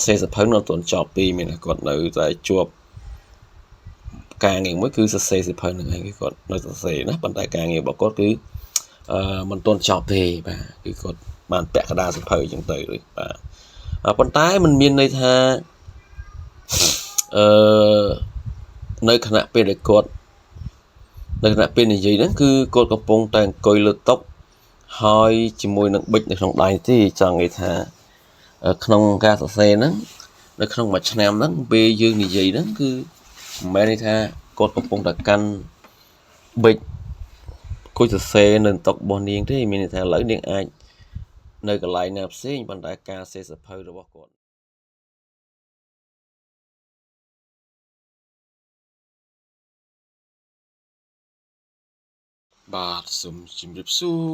សេសភៅនៅតនចប់ពីមានគាត់នៅតែជាប់ការងារមួយគឺសរសេរសិភៅហ្នឹងឯងគឺគាត់នៅសរសេរណាប៉ុន្តែការងាររបស់គាត់គឺមិនទាន់ចប់ទេបាទគឺគាត់បានពាក់កណ្ដាលសិភៅអញ្ចឹងទៅបាទប៉ុន្តែมันមានន័យថានៅខណៈពេលដែលគាត់នៅខណៈពេលនិយាយហ្នឹងគឺគាត់កំពុងតែអង្គុយលើតុហើយជាមួយនឹងប៊ិចនៅក្នុងដៃទេចង់និយាយថាក្នុងការសរសេរហ្នឹងនៅក្នុងមួយឆ្នាំហ្នឹងពេលយើងនិយាយហ្នឹងគឺមិនមែនន័យថាគាត់កំពុងតែកាន់ប៊ិចគួយសរសេរនៅតុរបស់នាងទេមានន័យថាឥឡូវនាងអាចនៅកន្លែងណាផ្សេងប៉ុន្តែការសេសភៅរបស់គាត់បាទសូមជម្រាបសួរ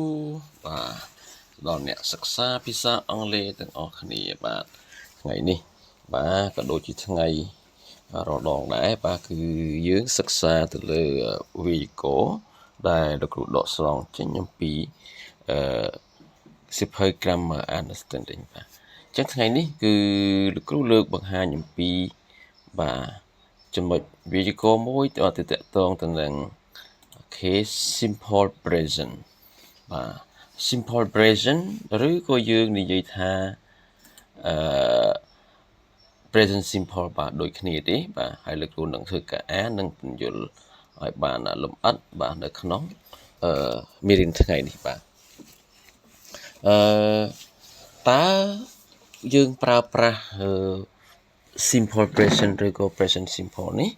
បាទដល់អ្នកសិក្សាភាសាអង់គ្លេសទាំងអស់គ្នាបាទថ្ងៃនេះបាទក៏ដូចជាថ្ងៃរដងដែរបាទគឺយើងសិក្សាទៅលើវេយ្យាករណ៍ដែលលោកគ្រូដកស្រង់ចេញអំពីសិភៅ Grammar Understanding បាទអញ្ចឹងថ្ងៃនេះគឺលោកគ្រូលើកបង្ហាញអំពីបាទចំណុចវេយ្យាករណ៍មួយទៅតាក់ទងទៅនឹងsimple present បាទ simple present ឬក៏យើងនិយាយថាpresent simple បាទដូចគ្នាទេបាទហើយលោកគ្រូនឹងធ្វើការអាននិងពន្យល់ឲ្យបានលម្អិតបាទនៅក្នុងមេរៀនថ្ងៃនេះបាទតើយើងប្រើប្រាស់ simple present ឬក៏ present simple នេះ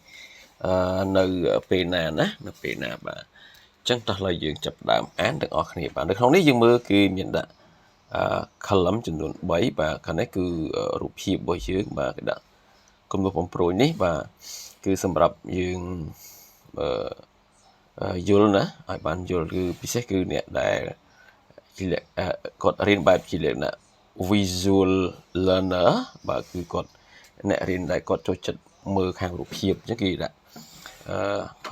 នៅពេលណានៅពេលណាបាទអញ្ចឹងតោះឡើយយើងចាប់ផ្ដើមអានទាំងអស់គ្នាបាទនៅក្នុងនេះយើងមើលគឺមានដាក់column ចំនួន3បាទខាងនេះគឺរូបភាពរបស់យើងបាទគេដាក់គំនូសបំព្រួយនេះបាទគឺសម្រាប់យើងយល់ណាឲ្យបានយល់គឺពិសេសគឺអ្នកដែលគាត់រៀនបែបជាលក្ខណៈ visual learner បាទគឺគាត់អ្នករៀនដែលគាត់ចូលចិត្តមើលខាងរូបភាពអញ្ចឹងគេដាក់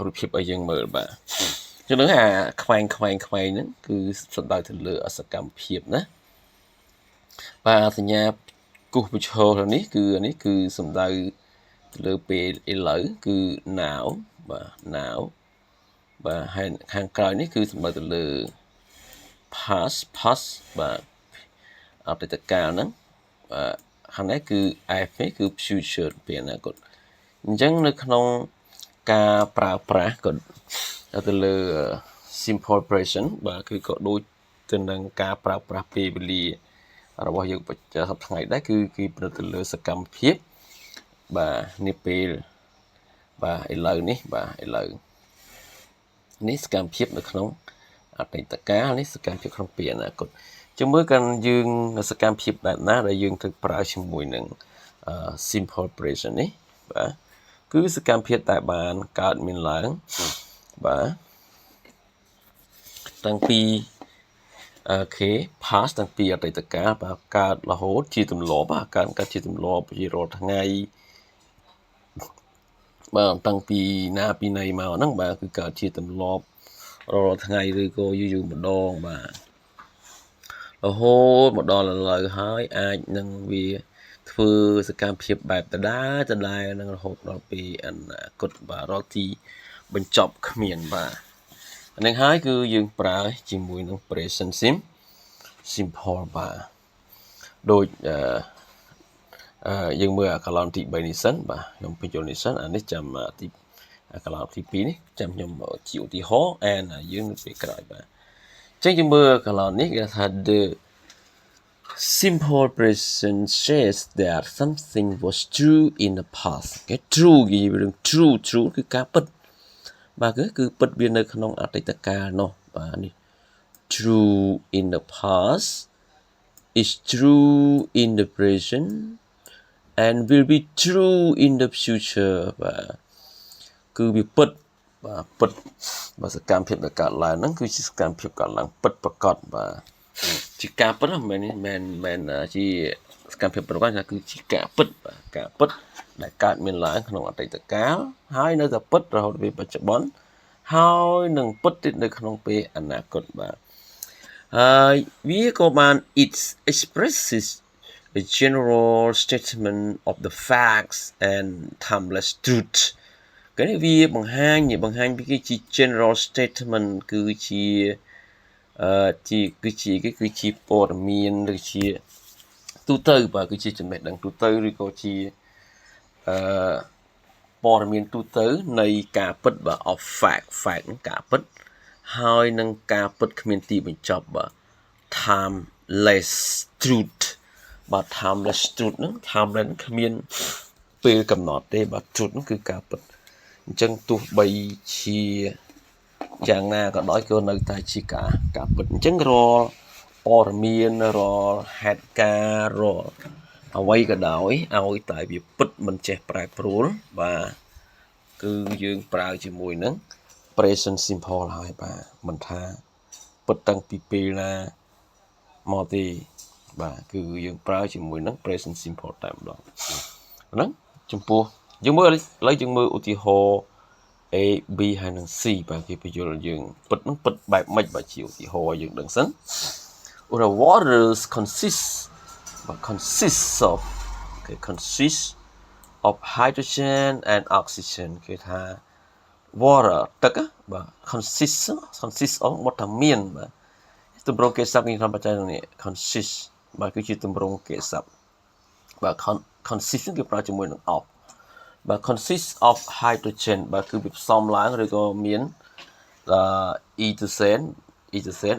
រូបភាពឲ្យយើងមើលបាទចឹងហ្នឹងអាខ្វែងហ្នឹងគឺសំដៅទៅលើសកម្មភាពណាបាទសញ្ញាគូសបញ្ឈរនេះគឺសំដៅទៅលើពេលឥឡូវគឺ now បាទ now បាទហើយខាងក្រោយនេះគឺសំដៅទៅលើ past បាទអតីតកាលហ្នឹងបាទខាងនេះគឺ F នេះគឺ future ពេលអនាគតអញ្ចឹងនៅក្នុងការប្រើប្រាស់ក៏ទៅលើ simple present បាទគឺក៏ដូចទៅនឹងការប្រើប្រាស់ពេលវេលារបស់យើងប្រចាំសប្តាហ៍ថ្ងៃដែរគឺផ្ដោតទៅលើសកម្មភាពបាទនេះពេលបាទឥឡូវនេះបាទឥឡូវនេះសកម្មភាពនៅក្នុងអតីតកាលនេះសកម្មភាពក្នុងពេលអនាគតជមើលកាន់យើងសកម្មភាពបែបណាដែលយើងត្រូវប្រើជាមួយនឹង simple present នេះបាទគឺសកម្មភាពដែលបានកើតមានឡើងបាទតាំងពីpast តាំងពីអតីតកាលបាទកើតរហូតជាទម្លាប់កើតជាទម្លាប់ជារាល់ថ្ងៃបាទតាំងពីណាពីណីមកហ្នឹងបាទគឺកើតជាទម្លាប់រាល់ថ្ងៃឬក៏យូរម្ដងបាទរហូតមកដល់ឥឡូវហើយអាចនឹងវាធ្វើសកម្មភាពបែបដដែលនឹងរហូតដល់ពេលអនាគតបាទរាល់ទីបញ្ចប់គ្មានបាទហ្នឹងហើយគឺយើងប្រើជាមួយនឹង present simple បាទដូចយើងមើលអាកន្លងទី3នេះសិនបាទខ្ញុំបញ្យល់នេះសិនអានេះចាំទីកន្លងទី2នេះចាំខ្ញុំជាឧទាហរណ៍អានយើងនៅពេលក្រោយបាទអញ្ចឹងយើងមើលកន្លងនេះគេថា the simple present says that something was true in the past គេ true និយាយរឿង true គឺការពិតបាទគឺពិតវានៅក្នុងអតីតកាលនោះបាទនេះ true in the past is true in the present and will be true in the future បាទគឺវាពិតបាទពិតបាទសកម្មភាពដែលកើតឡើងហ្នឹងគឺជាសកម្មភាពកើតឡើងពិតប្រាកដបាទជាការពិតមិនមែនជាសកម្មភាពប្រកបគឺជាការពិតបាទការពិតដែលកើតមានឡើងក្នុងអតីតកាលហើយនៅតែពិតរហូតដល់ពេលបច្ចុប្បន្នហើយនឹងពិតទៀតនៅក្នុងពេលអនាគតបាទហើយវាក៏បាន it expresses a general statement of the facts and timeless truth cái này vì bằng hai cái chi general statement គឺជាគឺជាព័ត៌មានឬជាទូទៅបាទគឺជាចំណេះដឹងទូទៅឬក៏ជាព័ត៌មានទូទៅនៃការពិតបាទ of fact នឹងការពិតហើយនឹងការពិតគ្មានទីបញ្ចប់បាទ timeless truth បាទ timeless truth ហ្នឹង timeless គ្មានពេលកំណត់ទេបាទ truth ហ្នឹងគឺការពិតអញ្ចឹងទោះបីជាយ៉ាងណាក៏ដោយក៏នៅតែជាការពិតអញ្ចឹងរាល់ព័ត៌មានរាល់ហេតុការណ៍រាល់អ្វីក៏ដោយឲ្យតែវាពិតមិនចេះប្រែប្រួលបាទគឺយើងប្រើជាមួយនឹង present simple ហើយបាទមិនថាពិតតាំងពីពេលណាមកទេបាទគឺយើងប្រើជាមួយនឹង present simple តែម្ដងហ្នឹងចំពោះយើងមើលឥឡូវយើងមើលឧទាហរណ៍ A B ហើយនឹង C បាទគេបញ្យល់យើងពិតនឹងពិតបែបម៉េចបាទជាឧទាហរណ៍យើងដឹងសិន waters consists of hydrogen and oxygen គេថា water ទឹកបាទ consist of មកថាមានបាទទម្រង់គេសព្ទខ្ញុំថាបច្ច័យនេះ consist បាទគឺជាទម្រង់គេសព្ទបាទ consist គឺប្រើជាមួយនឹង of បាទ consist of hydrogen បាទគឺវាផ្សំឡើងឬក៏មានE to Z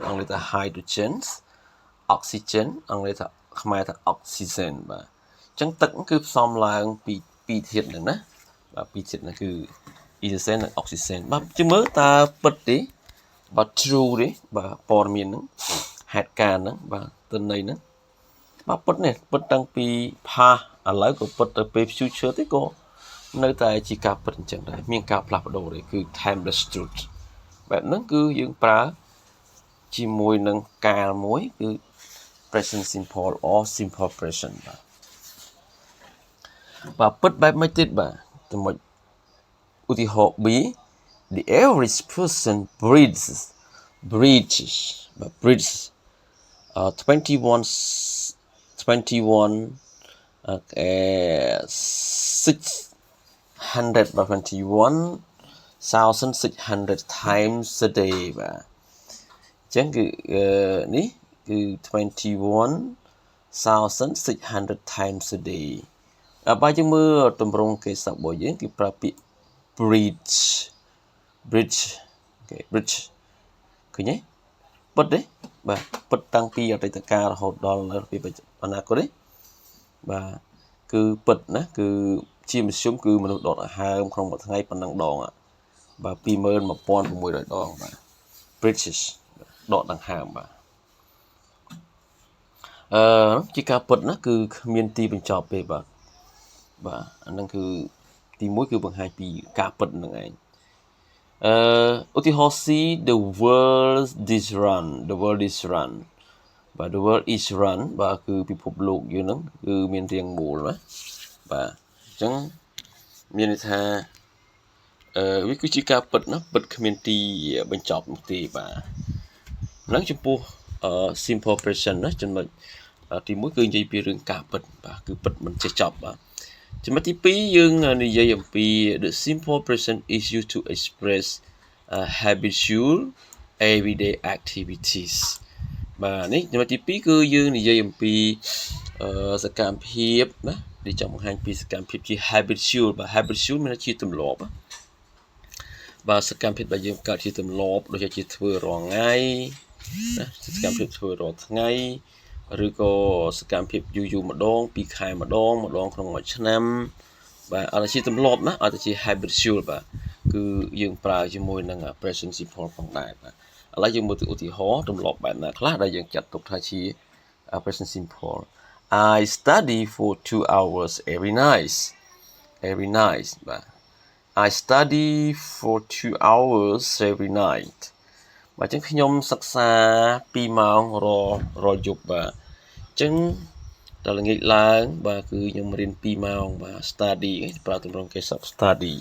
អង់គ្លេសថា hydrogen oxygen អង់គ្លេសថាខ្មែរថា oxygen បាទអញ្ចឹងទឹកគឺផ្សំឡើងពីធាតុហ្នឹងណាបាទពីរធាតុហ្នឹងគឺ E to Z និង oxygen បាទជិះមើលតើពិតទេបាទ true ទេបាទព័ត៌មានហ្នឹងហេតុការណ៍ហ្នឹងបាទទិន្នន័យហ្នឹងបាទពិតនេះពិតតាំងពី past ឥឡូវក៏ពិតទៅពេល future ទេក៏នៅតែជាការពិតអញ្ចឹងដែរមានការផ្លាស់ប្ដូរទេគឺ timeless truth បែបហ្នឹងគឺយើងប្រើជាមួយនឹងកាលមួយគឺ present simple or simple present បាទពិតបែបម៉េចទៀតបាទចំណុចឧទាហរណ៍ B the average person breathes 21 600 times a day បាទអញ្ចឹងគឺនេះគឺ 21,600 times a day បើយើងមើលទម្រង់គេសព្ទរបស់យើងគឺប្រើពាក្យ bridge ឃើញទេពិតទេបាទពិតតាំងពីអតីតកាលរហូតដល់នៅពេលអនាគតទេបាទគឺពិតណាគឺជាមធ្យមគឺមនុស្សដកដង្ហើមក្នុងមួយថ្ងៃប៉ុណ្ណឹងដងបាទ 21,600 ដងបាទ bridges ដកដង្ហើមបាទជាការពិតណាគឺគ្មានទីបញ្ចប់ទេបាទអាហ្នឹងគឺទី1គឺបង្ហាញពីការពិតនឹងឯងឧទាហរណ៍ C the world is run បាទ the world is run បាទគឺពិភពលោកយើងហ្នឹងគឺមានរាងមូលណាបាទអញ្ចឹងមានន័យថាវាគឺជាការពិតណាពិតគ្មានទីបញ្ចប់នោះទេបាទហ្នឹងចំពោះsimple present ណាចំណុចទី1គឺនិយាយពីរឿងការពិតបាទគឺពិតមិនចេះចប់បាទចំណុចទី2យើងនិយាយអំពី the simple present is used to express habitual everyday activities បាទនេះចំណុចទី2គឺយើងនិយាយអំពីសកម្មភាពណាដែលចង់បង្ហាញពីសកម្មភាពជា habitual បាទ habitual មានន័យជាទម្លាប់បាទសកម្មភាពដែលយើងកើតជាទម្លាប់ដូចជាធ្វើរាល់ថ្ងៃណាសកម្មភាពធ្វើរាល់ថ្ងៃឬក៏សកម្មភាពយូរម្ដង2ខែម្ដងក្នុងមួយឆ្នាំបាទអត់ជាទម្លាប់ណាអត់ជា habitual បាទគឺយើងប្រើជាមួយនឹង present simple ផងដែរបាទឥឡូវយើងមើលទៅឧទាហរណ៍ទម្លាប់បែបណាខ្លះដែលយើងចាត់ទុកថាជា present simple I study for 2 hours every night បាទ I study for 2 hours every night បាទអញ្ចឹងខ្ញុំសិក្សា2ម៉ោងរាល់យប់បាទអញ្ចឹងដល់ល្ងាចឡើងបាទគឺខ្ញុំរៀន2ម៉ោងបាទ study ប្រើទម្រង់គេសព្ទ study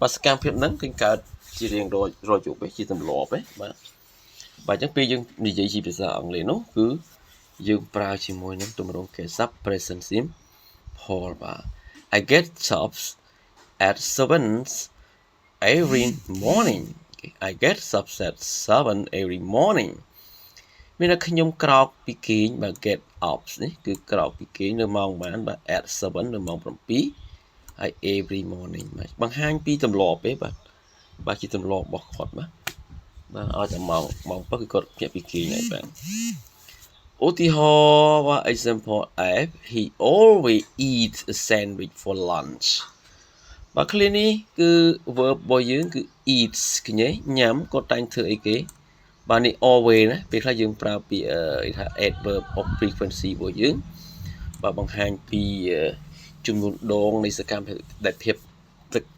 បាទសកម្មភាពហ្នឹងគឺកើតជារៀងរាល់យប់ជាទម្លាប់បាទអញ្ចឹងពេលយើងនិយាយជាភាសាអង់គ្លេសនោះគឺ យើងប្រើជាមួយនឹងទម្រង់គេស័ព្ទ present simple បាទ I get jobs at 7 every morning I get jobs at 7 every morning មានតែខ្ញុំក្រោកពីគេងបាទ get up នេះគឺក្រោកពីគេងនៅម៉ោងបានបាទ at 7នៅម៉ោង7ហើយ every morning បាទបង្ហាញពីទម្លាប់ទេបាទជាទម្លាប់របស់គាត់បាទឲ្យតែម៉ោង7គឺគាត់ភ្ញាក់ពីគេងហើយបាទឧទាហរណ៍ example F he always eats a sandwich for lunch បាទឃ្លានេះគឺ verb របស់យើងគឺ eats ឃើញទេញ៉ាំគាត់តែងធ្វើអីគេបាទនេះ always ណាពេលខ្លះយើងប្រើពាក្យថា adverb of frequency របស់យើងបាទបង្ហាញពីចំនួនដងនៃសកម្មភាពដែល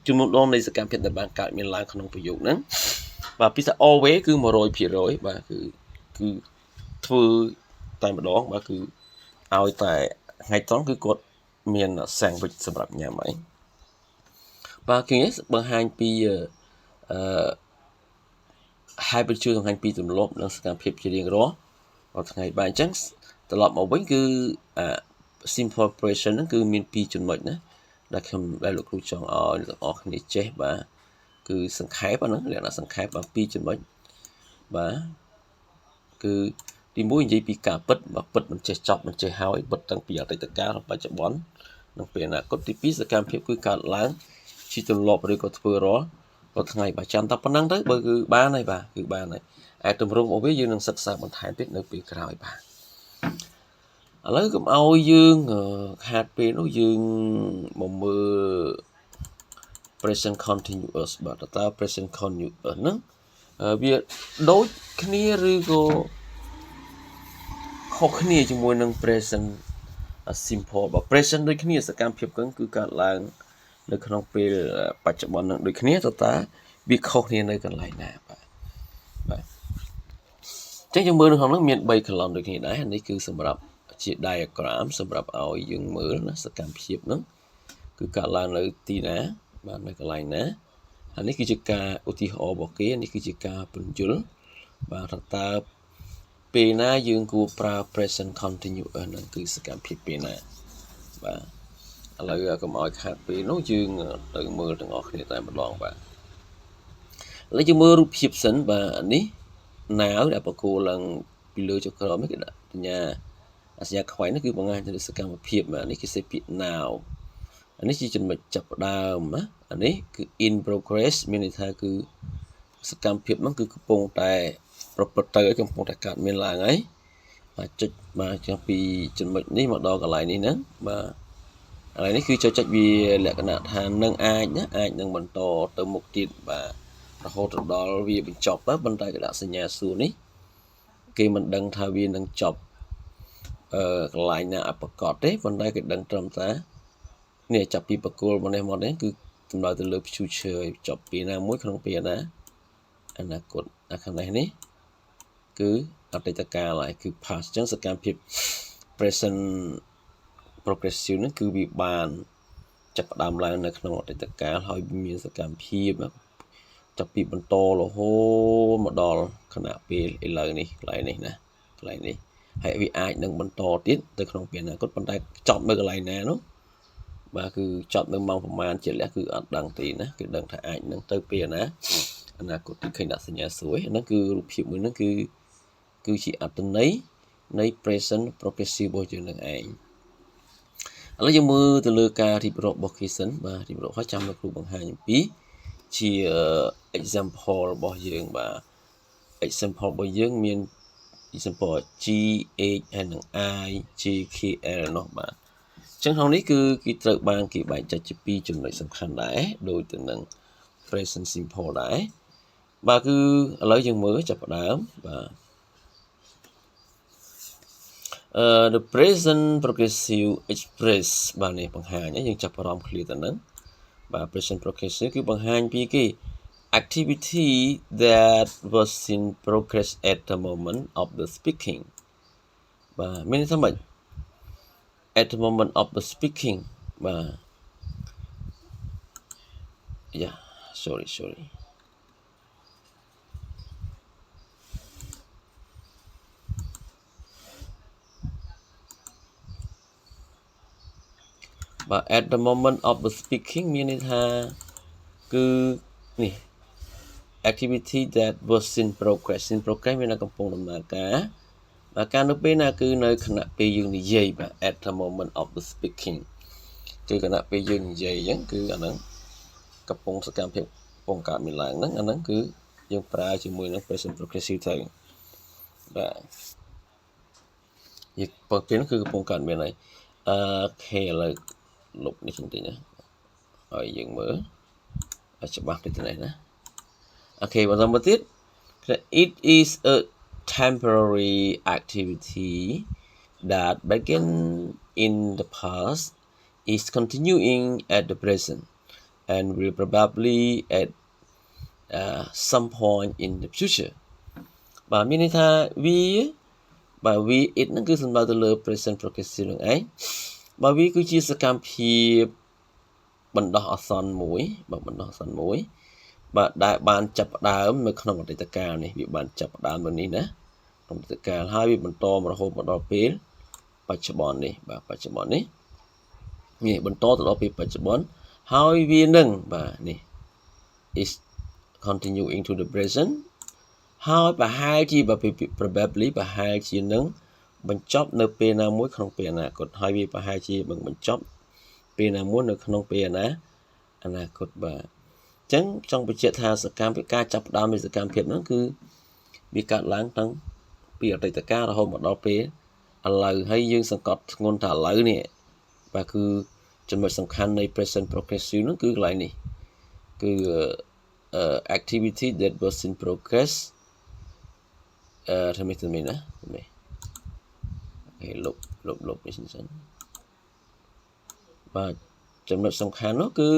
ចំនួនដងនៃសកម្មភាពដែលបានកើតមានឡើងក្នុងប្រយោគហ្នឹងបាទពីថា always គឺ 100% បាទគឺធ្វើតែម្ដងបាទគឺឲ្យតែថ្ងៃត្រង់គឺគាត់មាន sandwich សម្រាប់ញ៉ាំហើយបាទគឺនេះបង្ហាញពីhabit ជួយបង្ហាញពីទម្លាប់និងសកម្មភាពជារៀងរាល់ថ្ងៃបាទអញ្ចឹងត្រឡប់មកវិញគឺ simple present ហ្នឹងគឺមាន2ចំណុចណាដែលលោកគ្រូចង់ឲ្យអ្នកទាំងអស់គ្នាចេះបាទគឺសង្ខេបហ្នឹងលក្ខណៈសង្ខេបបាទ2ចំណុចបាទគឺទី1និយាយពីការពិតបាទពិតមិនចេះចប់មិនចេះហើយពិតតាំងពីអតីតកាលដល់បច្ចុប្បន្ននិងពេលអនាគតទី2សកម្មភាពគឺកើតឡើងជាទម្លាប់ឬក៏ធ្វើរាល់ថ្ងៃបាទចាំតែប៉ុណ្្នឹងទៅបើគឺបានហើយបាទគឺបានហើយឯទម្រង់របស់វាយើងនឹងសិក្សាបន្ថែមទៀតនៅពេលក្រោយបាទឥឡូវកុំឲ្យយើងខាតពេលនោះយើងមកមើល present continuous បាទតើ present continuous ហ្នឹងវាដូចគ្នាឬក៏ខុសគ្នាជាមួយនឹង present simple បាទ present ដូចគ្នាសកម្មភាពគឺកើតឡើងនៅក្នុងពេលបច្ចុប្បន្ននឹងដូចគ្នាតើវាខុសគ្នានៅកន្លែងណាបាទអញ្ចឹងយើងមើលនៅក្នុងហ្នឹងមាន3 column ដូចគ្នាដែរនេះគឺសម្រាប់ជា diagram សម្រាប់ឲ្យយើងមើលណាសកម្មភាពហ្នឹងគឺកើតឡើងនៅទីណាបាទនៅកន្លែងណាហើយនេះគឺជាការឧទាហរណ៍របស់គេនេះគឺជាការពន្យល់បាទតើពេលណាយើងគួរប្រើ present continuous ហ្នឹងគឺសកម្មភាពពេលណាបាទឥឡូវកុំឲ្យខាតពេលនោះយើងទៅមើលទាំងអស់គ្នាតែម្ដងបាទឥឡូវយើងមើលរូបភាពសិនបាទនេះ now ដែលបកគោឡើងពីលើចុះក្រោមនេះគេដាក់សញ្ញាខ្វែងនេះគឺបង្ហាញទៅសកម្មភាពបាទនេះគេសេពាក្យ now អានេះជាចំណុចចាប់ផ្ដើមណាអានេះគឺ in progress មានន័យថាគឺសកម្មភាពហ្នឹងគឺកំពុងតែប្រព្រឹត្តទៅហើយកំពុងតែកើតមានឡើងហើយបាទចុចបាទចុះពីចំណុចនេះមកដល់កន្លែងនេះហ្នឹងបាទកន្លែងនេះគឺចុចវាលក្ខណៈថានឹងអាចនឹងបន្តទៅមុខទៀតបាទរហូតដល់វាបញ្ចប់ទៅប៉ុន្តែគេដាក់សញ្ញាសួរនេះគេមិនដឹងថាវានឹងចប់កន្លែងណាអប្រកបទេប៉ុន្តែគេដឹងត្រឹមថានេះចាប់ពីបកគោលមកនេះគឺសំដៅទៅលើ future ចប់ពីណាមួយក្នុងពេលណាអនាគតខាងនេះគឺអតីតកាលហើយគឺ past ចឹងសកម្មភាព present progressive ហ្នឹងគឺវាបានចាប់ផ្ដើមឡើងនៅក្នុងអតីតកាលហើយមានសកម្មភាពចាប់ពីបន្តរហូតមកដល់ខណៈពេលឥឡូវនេះកន្លែងនេះណាកន្លែងនេះហើយវាអាចនឹងបន្តទៀតទៅក្នុងពេលអនាគតប៉ុន្តែចប់នៅកន្លែងណានោះបាទគឺចប់នៅម៉ោងប្រហែលជាលះគឺអត់ដឹងទេណាគឺដឹងថាអាចនឹងទៅពេលណាអនាគតគឺឃើញដាក់សញ្ញាសួរហ្នឹងគឺរូបភាពមួយហ្នឹងគឺជាអត្ថន័យនៃ present progressive របស់យើងនឹងឯងឥឡូវយើងមើលទៅលើការរៀបរាប់របស់គេសិនបាទរៀបរាប់ហើយចាំលោកគ្រូបង្ហាញអំពីជា example របស់យើងបាទ example របស់យើងមាន example G H ហើយនិង I J K L នោះបាទអញ្ចឹងក្នុងនេះគឺគេត្រូវបានគេបែងចែកជា2ចំណុចសំខាន់ដែរដូចទៅនឹង present simple ដែរបាទគឺឥឡូវយើងមើលចាប់ផ្ដើមបាទ the present progressive express បាទនេះបង្ហាញយើងចាប់អារម្មណ៍ clear ទៅនឹងបាទ present progressive គឺបង្ហាញពីគេ activity that was in progress at the moment of the speaking បាទមានន័យថាម៉េច at the moment of the speaking បាទ yeah sorry បាទ at the moment of the speaking មានន័យថាគឺនេះ activity that was in progress មានតែកំពុងដំណើរការបាទការនៅពេលណាគឺនៅខណៈពេលយើងនិយាយបាទ at the moment of the speaking គឺខណៈពេលយើងនិយាយអញ្ចឹងគឺអាហ្នឹងកំពុងសកម្មភាពកំពុងកើតមានឡើងហ្នឹងអាហ្នឹងគឺយើងប្រើជាមួយនឹង present progressive ទៅបាទយើងពេលហ្នឹងគឺកំពុងកើតមានហើយអូខេឥឡូវលុបនេះបន្តិចណាហើយយើងមើលឲ្យច្បាស់ទៅនេះណាអូខេបន្តមកទៀត it is a temporary activity that began in the past is continuing at the present and will probably at some point in the future បាទមានន័យថាវាបាទវា it ហ្នឹងគឺសំដៅទៅលើ present progressive នឹងឯងបាទវាគឺជាសកម្មភាពបណ្ដោះអាសន្នមួយបាទបណ្ដោះអាសន្នមួយបាទដែលបានចាប់ផ្ដើមនៅក្នុងអតីតកាលនេះវាបានចាប់ផ្ដើមនៅនេះណាក្នុងអតីតកាលហើយវាបន្តមករហូតមកដល់ពេលបច្ចុប្បន្ននេះបាទបច្ចុប្បន្ននេះបន្តទៅដល់ពេលបច្ចុប្បន្នហើយវានឹងបាទនេះ is continuing to the present ហើយប្រហែលជា probably ប្រហែលជានឹងបញ្ចប់នៅពេលណាមួយក្នុងពេលអនាគតហើយវាប្រហែលជាបញ្ចប់ពេលណាមួយនៅក្នុងពេលអនាគតបាទអញ្ចឹងចង់បញ្ជាក់ថាសកម្មភាពការចាប់ផ្ដើមនៃសកម្មភាពហ្នឹងគឺវាកើតឡើងតាំងពីអតីតកាលរហូតមកដល់ពេលឥឡូវហើយយើងសង្កត់ធ្ងន់ថាឥឡូវនេះបាទគឺចំណុចសំខាន់នៃ present progressive ហ្នឹងគឺកន្លែងនេះគឺ activity that was in progress ធ្វើមិនណានេះលុបនេះសិនបាទចំណុចសំខាន់នោះគឺ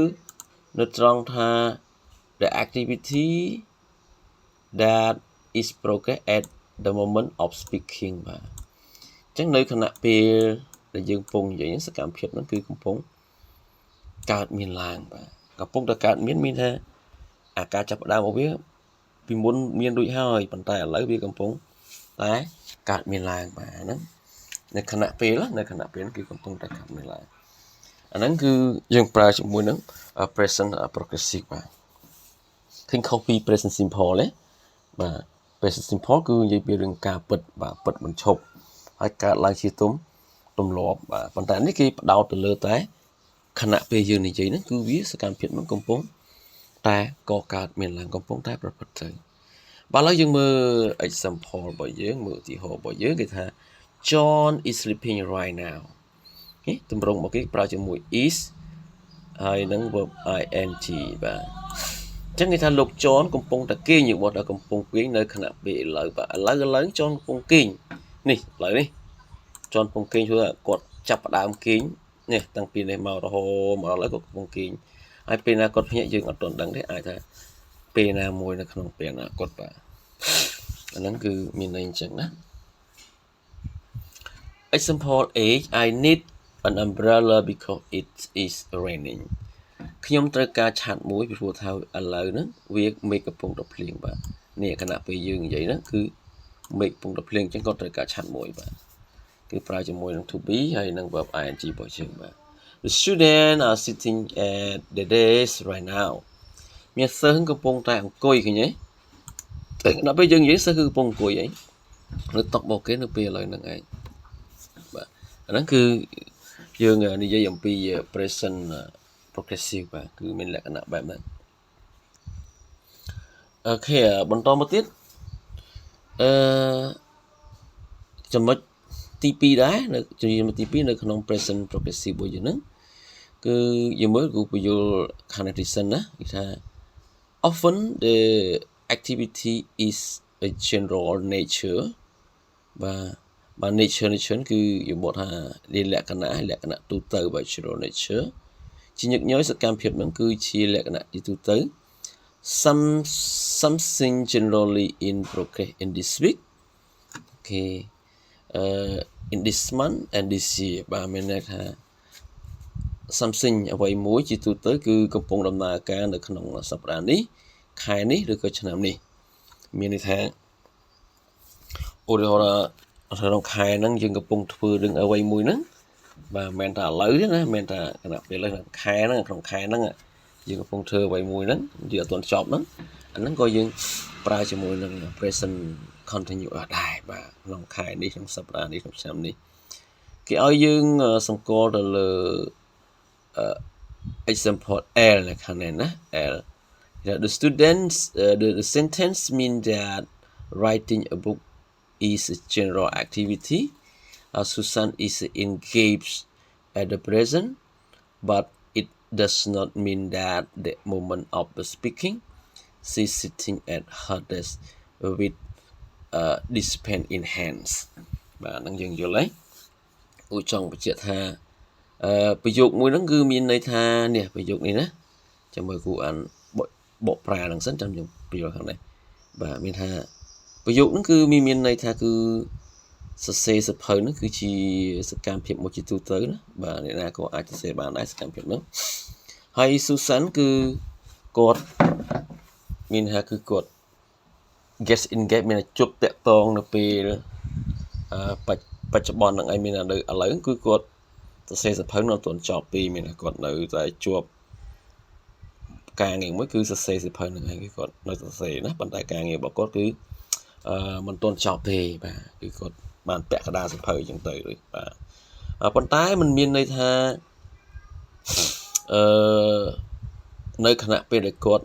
នៅត្រង់ថា the activity that is progress at the moment of speaking បាទអញ្ចឹងនៅខណៈពេលដែលយើងកំពុងនិយាយសកម្មភាពហ្នឹងគឺកំពុងកើតមានឡើងបាទកំពុងតែកើតមានថាអាការចាប់ផ្ដើមរបស់វាពីមុនមានដូចហើយប៉ុន្តែឥឡូវវាកំពុងតែកើតមានឡើងបាទហ្នឹងនៅខណៈពេលគឺកំពុងតែកើតមានឡើងអាហ្នឹងគឺយើងប្រើជាមួយនឹង present progressive បាទឃើញខុសពី present simple ទេបាទ present simple គឺនិយាយពីរឿងការពិតបាទពិតមិនឈប់ហើយកើតឡើងជាទម្លាប់បាទប៉ុន្តែនេះគេផ្ដោតទៅលើតែខណៈពេលយើងនិយាយហ្នឹងគឺវាសកម្មភាពហ្នឹងកំពុងតែក៏កើតមានឡើងកំពុងតែប្រព្រឹត្តទៅបាទឥឡូវយើងមើល example របស់យើងមើលឧទាហរណ៍របស់យើងគេថា John is sleeping right now ទម្រង់មកគេប្រើជាមួយ is ហើយនឹង verb ing បាទអញ្ចឹងគេថាលោក John កំពុងតែគេងយើងบอกថាកំពុងគេងនៅខណៈពេលឥឡូវបាទឥឡូវ John កំពុងគេងនេះឥឡូវនេះ John កំពុងគេងព្រោះគាត់ចាប់ផ្ដើមគេងនេះតាំងពីនេះមករហូតមកដល់ឥឡូវគាត់កំពុងគេងហើយពេលណាគាត់ភ្ញាក់យើងអត់ទាន់ដឹងទេអាចថាពេលណាមួយនៅក្នុងពេលអនាគតបាទអាហ្នឹងគឺមានន័យអញ្ចឹងណា Example 8 I need an umbrella because it is raining ខ្ញុំត្រូវការឆ័ត្រមួយពីព្រោះថាឥឡូវហ្នឹងវាមេឃកំពុងតែភ្លៀងបាទនេះខណៈពេលយើងនិយាយហ្នឹងគឺមេឃកំពុងតែភ្លៀងអញ្ចឹងគាត់ត្រូវការឆ័ត្រមួយបាទគឺប្រើជាមួយនឹង to be ហើយនឹង verb ing របស់យើងបាទ The students are sitting at the desk right now មានសិស្សកំពុងតែអង្គុយឃើញទេតែដល់ពេលយើងនិយាយសិស្សគឺកំពុងអង្គុយឯងនៅតុរបស់គេនៅពេលឥឡូវហ្នឹងឯងបាទអាហ្នឹងគឺយើងនិយាយអំពី present progressive បាទគឺមានលក្ខណៈបែបហ្នឹងអូខេបន្តមកទៀតចំណុចទី2ដែរនៅចំណុចទី2នៅក្នុង present progressive របស់យើងហ្នឹងគឺយើងមើលរូបយល់ខាង reason ណាគេថា often the activity is a general nature បាទ nature គឺយើងบอกថាលក្ខណៈទូទៅបាទ general nature ជាញឹកញយសកម្មភាពហ្នឹងគឺជាលក្ខណៈជាទូទៅ something generally in progress in this week okay in this month and this year បាទមានន័យថា something អ្វីមួយជាទូទៅគឺកំពុងដំណើរការនៅក្នុងសប្តាហ៍នេះខែនេះឬក៏ឆ្នាំនេះមានន័យថាឧទាហរណ៍ក្នុងខែហ្នឹងយើងកំពុងធ្វើរឿងអ្វីមួយហ្នឹង và men ta lỡ đó men ta cái nào về lên khai nó trong khai nó dương có phong thơ vậy mùi nó vừa tuần chọc nó anh nó coi dương pra cho mùi nó present continue ở đài và lòng khai đi trong sập ra đi trong xem đi cái ở dương xong cô là example L là khả năng L the students the sentence mean that writing a book is a general activity. Susan is engaged at the present, but it does not mean that the moment of the speaking, she's sitting at her desk with this pen in hands. Và năng dừng vô lấy. Ủa trong bà chết ha. Bà dục mùi nắng gư miên này tha nè, bà dục này ná. Cho mời cụ ảnh bộ pra đằng sẵn trong dùng bà dục thằng này. Bà miên tha. Bà dục nắng gư miên này tha cứ sẽ phơi nó cứ chỉ sự cam phiền một chỉ tu tới đó và này là có ai sẽ bàn lại sự cam phiền đó hay Susan cứ cột mình ha cứ cột get engaged mình là chụp tẹt tông nó vềปัจจุบันนั้นไอ้mình là được ở lớn cứ cột sẽ phơi nó tuần chọp đi mình là cộtនៅតែជួបការងារមួយគឺសរសេរសិភៅនឹងឯងគឺគាត់នៅសរសេរណាប៉ុន្តែការងាររបស់គាត់គឺមិនទាន់ចប់ទេបាទគឺគាត់បានពាក់កណ្ដាលសិភៅអញ្ចឹងទៅបាទប៉ុន្តែมันមានន័យថានៅខណៈពេលដែលគាត់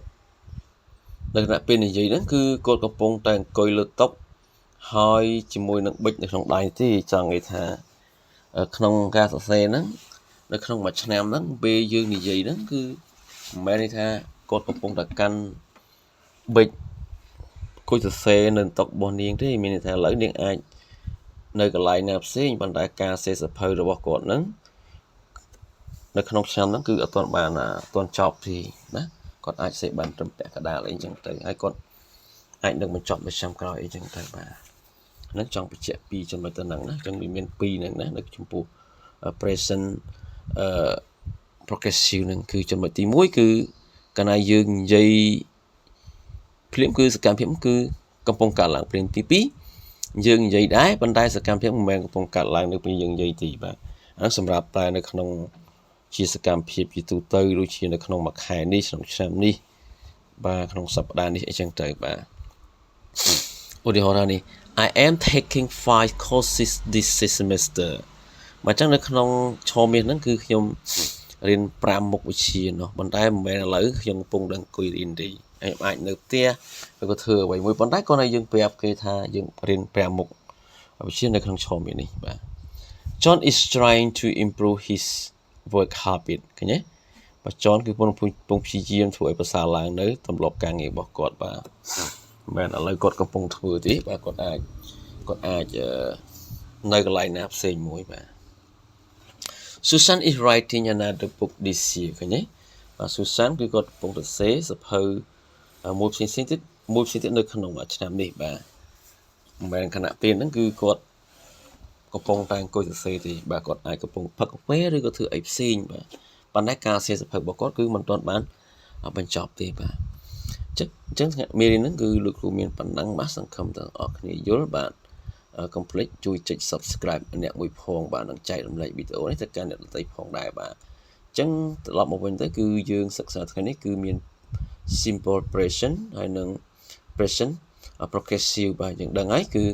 នៅខណៈពេលនិយាយហ្នឹងគឺគាត់កំពុងតែអង្គុយលើតុហើយជាមួយនឹងប៊ិចនៅក្នុងដៃទេចង់និយាយថាក្នុងការសរសេរហ្នឹងនៅក្នុងមួយឆ្នាំហ្នឹងពេលយើងនិយាយហ្នឹងគឺមិនមែនថាគាត់កំពុងតែកាន់ប៊ិចគួយសរសេរនៅតុរបស់នាងទេមានន័យថាឥឡូវនាងអាចនៅកន្លែងណាផ្សេងប៉ុន្តែការសេសភៅរបស់គាត់ហ្នឹងនៅក្នុងឆ្នាំហ្នឹងគឺអត់ទាន់បានអត់ទាន់ចប់ទេណាគាត់អាចសេបានត្រឹមពាក់កណ្ដាលអីចឹងទៅហើយគាត់អាចនឹងបញ្ចប់នៅឆ្នាំក្រោយអីចឹងទៅបាទហ្នឹងចង់បញ្ជាក់ពីចំណុចទៅហ្នឹងណាចឹងវាមាន2ហ្នឹងណានៅចំពោះ present progressive ហ្នឹងគឺចំណុចទី1គឺកាលណាយើងនិយាយភ្លាមគឺសកម្មភាពគឺកំពុងកើតឡើងភ្លាមទី2យើងនិយាយដែរប៉ុន្តែសកម្មភាពមិនមែនកំពុងកើតឡើងនៅពេលយើងនិយាយទេបាទអានោះសម្រាប់តែនៅក្នុងជាសកម្មភាពជាទូទៅដូចជានៅក្នុងមួយខែនេះក្នុងឆ្នាំនេះបាទក្នុងសប្តាហ៍នេះអីចឹងទៅបាទឧទាហរណ៍នេះ I am taking 5 courses this semester មកចឹងនៅក្នុងឆមាសហ្នឹងគឺខ្ញុំរៀន5មុខវិជ្ជានោះប៉ុន្តែមិនមែនឥឡូវខ្ញុំកំពុងតែអង្គុយរៀនទេអាចនៅផ្ទះឬក៏ធ្វើអ្វីមួយប៉ុន្តែគាត់ឲ្យយើងប្រាប់គេថាយើងរៀន5មុខវិជ្ជានៅក្នុងឆមាសនេះបាទ John is trying to improve his work habit ឃើញទេបាទ John គឺពងព្យាយាមធ្វើឲ្យប្រសើរឡើងនៅទម្លាប់ការងាររបស់គាត់បាទមិនមែនឥឡូវគាត់កំពុងធ្វើទេបាទគាត់អាចនៅកន្លែងណាផ្សេងមួយបាទ Susan is writing another book this year ឃើញទេបាទ Susan គឺគាត់កំពុងសរសេរសភៅមួយផ្សេងទៀតនៅក្នុងឆ្នាំនេះបាទមិនមែនខណៈពេលហ្នឹងគឺគាត់កំពុងតែអង្គុយសរសេរទេបាទគាត់អាចកំពុងផឹកកាហ្វេឬក៏ធ្វើអីផ្សេងបាទប៉ុន្តែការសរសេរសភៅរបស់គាត់គឺមិនទាន់បានបញ្ចប់ទេបាទអញ្ចឹងមេរៀនហ្នឹងគឺលោកគ្រូមានប៉ុណ្ណឹងបាទសង្ឃឹមទាំងអស់គ្នាយល់បាទកុំភ្លេចជួយចុច Subscribe អ្នកមួយផងបាទនិងចែករំលែកវីដេអូនេះទៅកាន់អ្នកដទៃផងដែរបាទអញ្ចឹងត្រឡប់មកវិញទៅគឺយើងសិក្សាថ្ងៃនេះគឺមាន simple present ហើយនិង present progressive បាទយើងដឹងហើយគឺ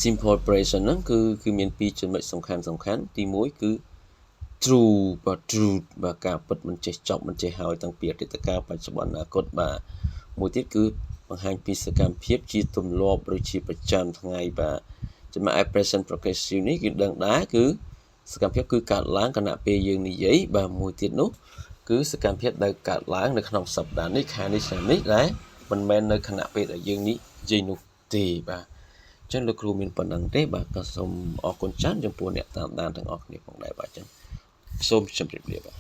simple present ហ្នឹងគឺមាន2ចំណុចសំខាន់ទី1គឺ true បាទ truth បាទការពិតមិនចេះចប់មិនចេះហើយតាំងពីអតីតកាលបច្ចុប្បន្នអនាគតបាទមួយទៀតគឺបង្ហាញពីសកម្មភាពជាទម្លាប់ឬជាប្រចាំថ្ងៃបាទចំណែក present progressive នេះគឺដឹងដែរគឺសកម្មភាពគឺកើតឡើងខណៈពេលយើងនិយាយបាទមួយទៀតនោះគឺសកម្មភាពដែលកើតឡើងនៅក្នុងសប្តាហ៍នេះខែនេះឆ្នាំនេះដែរមិនមែននៅខណៈពេលដែលយើងនិយាយនោះទេបាទអញ្ចឹងលោកគ្រូមានប៉ុណ្ណឹងទេបាទក៏សូមអរគុណច្រើនចំពោះអ្នកតាមដានទាំងអស់គ្នាផងដែរបាទអញ្ចឹងសូមជម្រាបលាបាទ